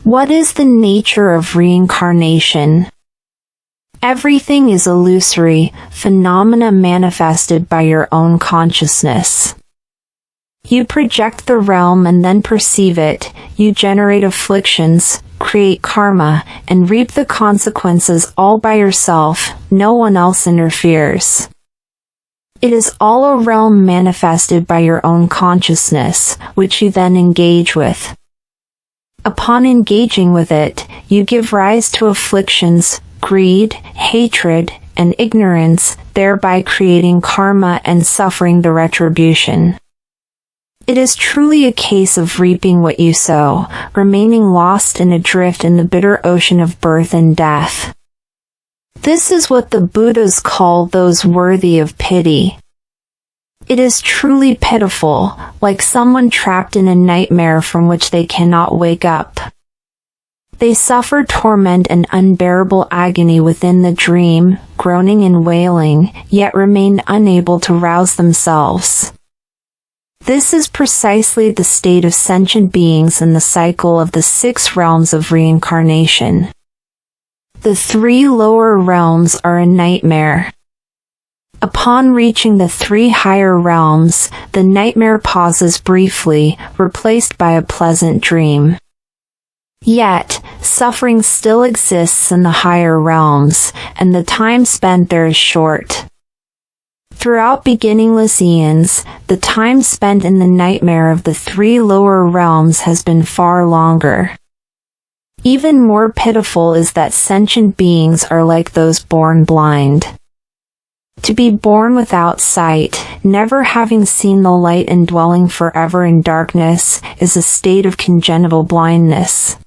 What is the nature of reincarnation? Everything is illusory, phenomena manifested by your own consciousness. You project the realm and then perceive it, you generate afflictions, create karma, and reap the consequences all by yourself, no one else interferes. It is all a realm manifested by your own consciousness, which you then engage with. Upon engaging with it, you give rise to afflictions, greed, hatred, and ignorance, thereby creating karma and suffering the retribution. It is truly a case of reaping what you sow, remaining lost and adrift in the bitter ocean of birth and death. This is what the Buddhas call those worthy of pity. It is truly pitiful, like someone trapped in a nightmare from which they cannot wake up. They suffer torment and unbearable agony within the dream, groaning and wailing, yet remain unable to rouse themselves. This is precisely the state of sentient beings in the cycle of the 6 realms of reincarnation. The 3 lower realms are a nightmare. Upon reaching the 3 higher realms, the nightmare pauses briefly, replaced by a pleasant dream. Yet, suffering still exists in the higher realms, and the time spent there is short. Throughout beginningless eons, the time spent in the nightmare of the 3 lower realms has been far longer. Even more pitiful is that sentient beings are like those born blind. To be born without sight, never having seen the light and dwelling forever in darkness, is a state of congenital blindness.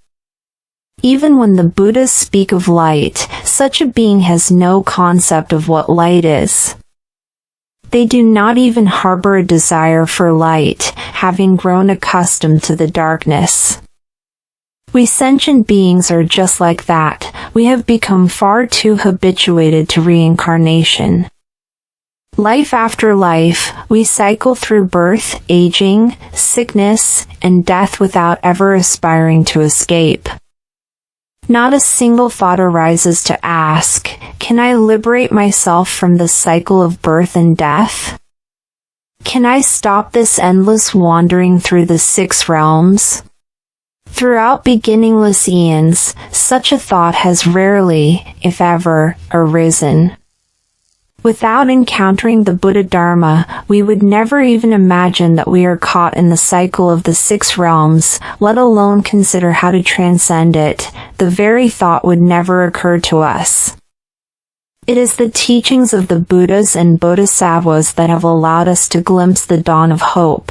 Even when the Buddhas speak of light, such a being has no concept of what light is. They do not even harbor a desire for light, having grown accustomed to the darkness. We sentient beings are just like that. We have become far too habituated to reincarnation. Life after life, we cycle through birth, aging, sickness, and death without ever aspiring to escape. Not a single thought arises to ask, can I liberate myself from the cycle of birth and death? Can I stop this endless wandering through the 6 realms? Throughout beginningless eons, such a thought has rarely, if ever, arisen. Without encountering the Buddha Dharma, we would never even imagine that we are caught in the cycle of the 6 realms, let alone consider how to transcend it. The very thought would never occur to us. It is the teachings of the Buddhas and Bodhisattvas that have allowed us to glimpse the dawn of hope.